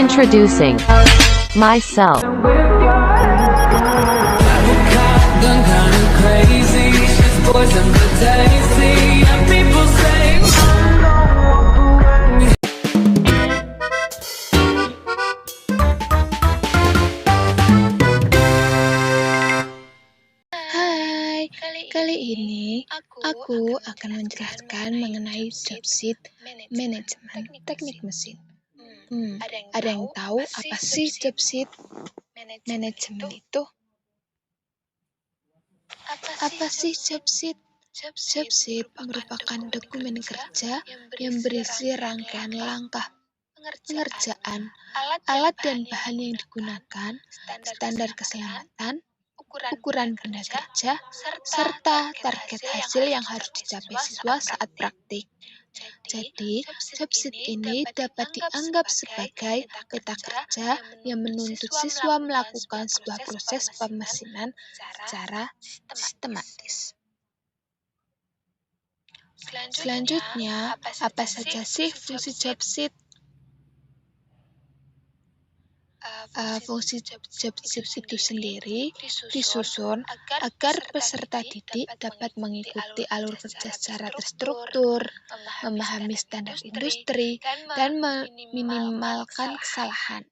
Introducing myself. Hai, kali ini aku akan menjelaskan mengenai jobseat manajemen teknik mesin. Ada yang tahu apa sih jobseat manajemen itu? Apa sih jobseat? Jobseat merupakan dokumen kerja yang berisi rangkaian langkah pengerjaan, alat dan bahan yang digunakan, standar keselamatan, ukuran benda kerja, serta target hasil yang harus dicapai siswa saat praktik. Jadi, jobseat ini dapat dianggap sebagai peta kerja yang menuntut siswa melakukan sebuah proses pemesinan secara sistematis. Selanjutnya, apa saja sih fungsi jobseat? Fungsi jobseat itu sendiri disusun agar peserta didik dapat mengikuti alur kerja secara terstruktur, memahami standar industri, dan meminimalkan kesalahan.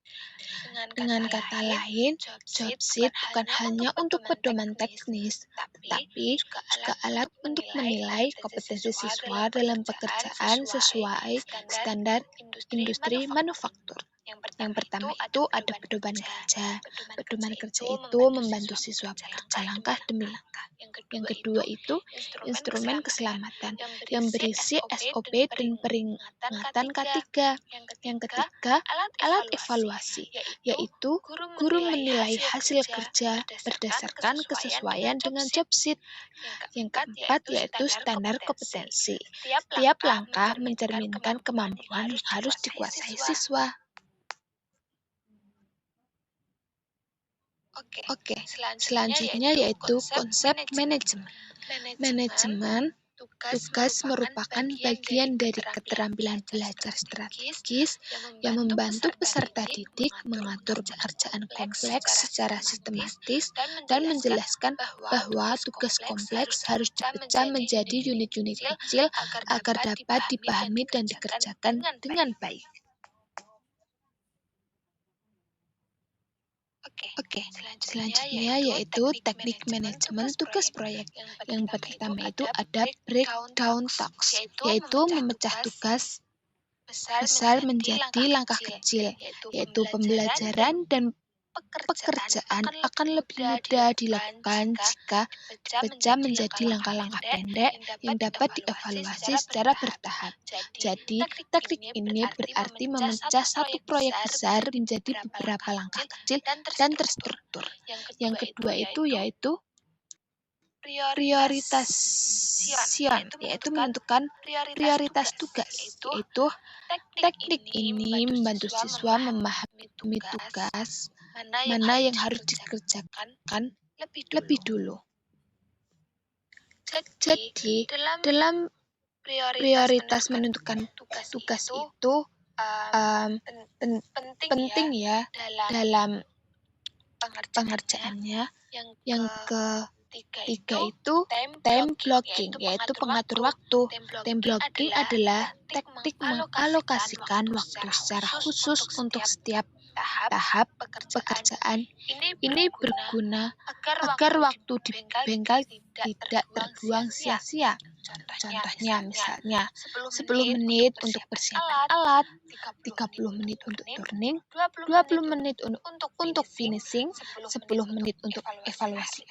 Dengan kata lain, jobseat bukan hanya untuk pedoman teknis, tetapi juga alat untuk menilai kompetensi siswa dalam pekerjaan sesuai standar industri manufaktur. Yang pertama itu ada pedoman kerja. Pedoman kerja itu membantu siswa bekerja langkah demi langkah. Yang kedua itu instrumen keselamatan yang berisi SOP dan peringatan K3. Yang ketiga, alat evaluasi, yaitu guru menilai hasil kerja berdasarkan kesesuaian dengan jobseat. Yang keempat yaitu standar kompetensi. Tiap langkah mencerminkan kemampuan yang harus dikuasai siswa. Oke, selanjutnya yaitu konsep manajemen. Manajemen tugas merupakan bagian dari keterampilan belajar strategis yang membantu peserta didik mengatur pekerjaan kompleks secara sistematis dan menjelaskan bahwa tugas kompleks harus dipecah menjadi unit-unit kecil agar dapat dipahami dan dikerjakan dengan baik. Oke, selanjutnya yaitu teknik manajemen tugas proyek. Yang pertama itu ada breakdown tasks, yaitu memecah tugas besar menjadi langkah kecil, yaitu pembelajaran dan pekerjaan akan lebih mudah dilakukan jika dipecah menjadi langkah-langkah pendek yang dapat dievaluasi secara bertahap. Jadi, teknik ini berarti memecah satu proyek besar menjadi beberapa langkah kecil dan terstruktur. Yang kedua itu yaitu prioritasi, yaitu menentukan prioritas tugas. Yaitu teknik ini membantu siswa memahami tugas mana yang harus dikerjakan lebih dulu. Jadi, dalam prioritas menentukan tugas itu penting ya dalam pengerjaannya. Yang ketiga itu time blocking, yaitu pengatur waktu. Time blocking adalah teknik mengalokasikan waktu secara khusus untuk setiap tahap pekerjaan. Ini berguna agar waktu di bengkel tidak terbuang sia-sia. Contohnya misalnya 10 menit untuk persiapan alat, 30 menit untuk turning, 20 menit untuk finishing, 10 menit untuk evaluasi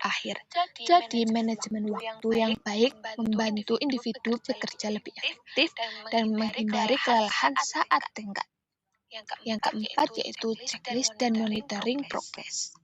akhir. Jadi manajemen waktu yang baik membantu individu bekerja lebih efektif dan menghindari kelelahan saat tenggat. Yang keempat yaitu checklist dan monitoring progress.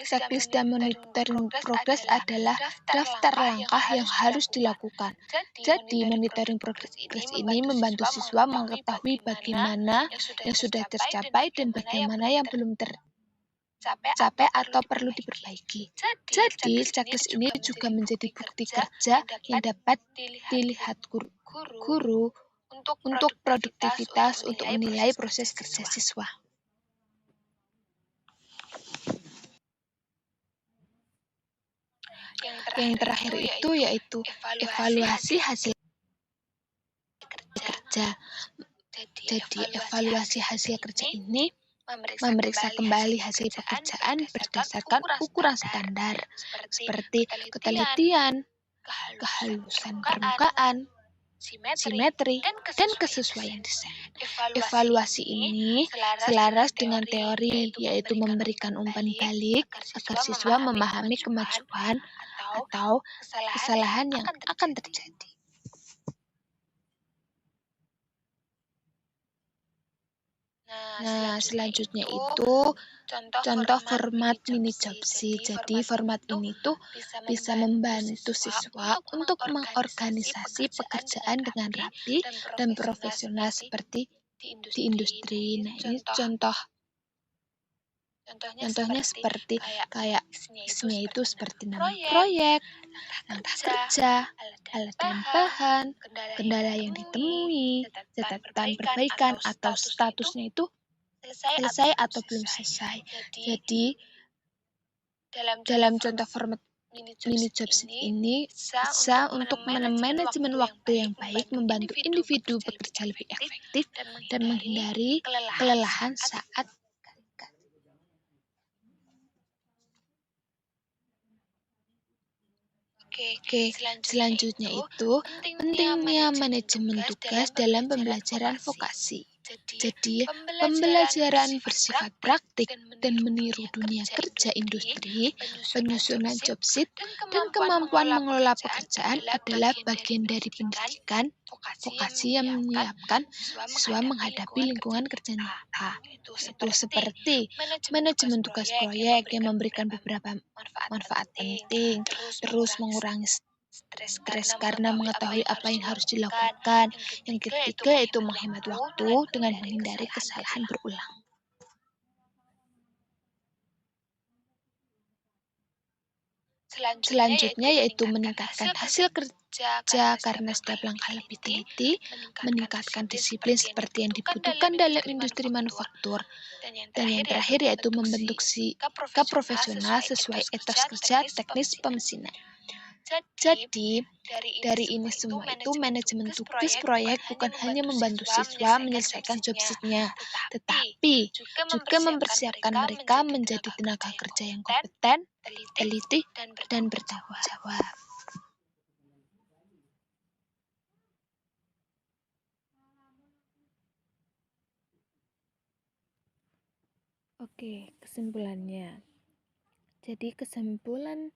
Checklist dan monitoring progress adalah daftar langkah yang harus dilakukan. Jadi, monitoring progress ini membantu siswa mengetahui bagaimana yang sudah tercapai dan bagaimana yang belum tercapai atau perlu diperbaiki. Jadi, checklist ini juga menjadi bukti kerja yang dapat dilihat guru untuk produktivitas untuk menilai proses kerja siswa. Yang terakhir itu yaitu evaluasi hasil kerja. Jadi, evaluasi hasil kerja ini memeriksa kembali hasil pekerjaan berdasarkan ukuran standar, seperti ketelitian, kehalusan permukaan, simetri, dan kesesuaian desain. Evaluasi ini selaras dengan teori, yaitu memberikan umpan balik agar siswa memahami kemajuan atau kesalahan yang akan terjadi. Nah, selanjutnya itu contoh format mini job sheet. Jadi, format ini tuh bisa membantu siswa untuk mengorganisasi pekerjaan dengan rapi dan profesional seperti di industri. Nah, ini contohnya seperti kayak isinya itu seperti nama proyek, langkah kerja, alat dan bahan, kendala yang ditemui, catatan perbaikan atau statusnya itu selesai atau belum selesai. Jadi, dalam contoh format mini job sheet ini bisa untuk manajemen waktu yang baik, membantu individu bekerja lebih efektif, dan menghindari kelelahan saat Oke, selanjutnya itu pentingnya manajemen tugas dalam pembelajaran vokasi. Jadi, pembelajaran bersifat praktik dan meniru dunia kerja industri, penyusunan job sheet, dan kemampuan mengelola pekerjaan adalah bagian dari pendidikan vokasi yang menyiapkan siswa menghadapi lingkungan kerja nyata. Itu seperti manajemen tugas proyek yang memberikan beberapa manfaat penting, terus mengurangi stres karena mengetahui apa yang harus dilakukan. Yang ketiga yaitu menghemat waktu dengan menghindari kesalahan berulang. Selanjutnya yaitu meningkatkan hasil kerja karena setiap langkah lebih teliti, meningkatkan disiplin seperti yang dibutuhkan dalam industri manufaktur. Dan yang terakhir yaitu membentuk sikap profesional sesuai etos kerja teknis pemesinan. Jadi, dari ini semua itu manajemen tugas proyek bukan hanya membantu siswa menyelesaikan job sheet-nya, tetapi juga mempersiapkan mereka menjadi tenaga kerja yang kompeten, teliti, dan bertanggung jawab. Oke, kesimpulannya. Jadi kesimpulan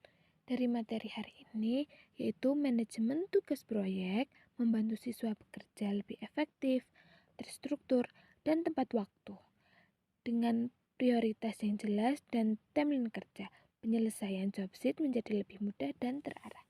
dari materi hari ini yaitu manajemen tugas proyek membantu siswa bekerja lebih efektif, terstruktur, dan tepat waktu. Dengan prioritas yang jelas dan timeline kerja, penyelesaian job sheet menjadi lebih mudah dan terarah.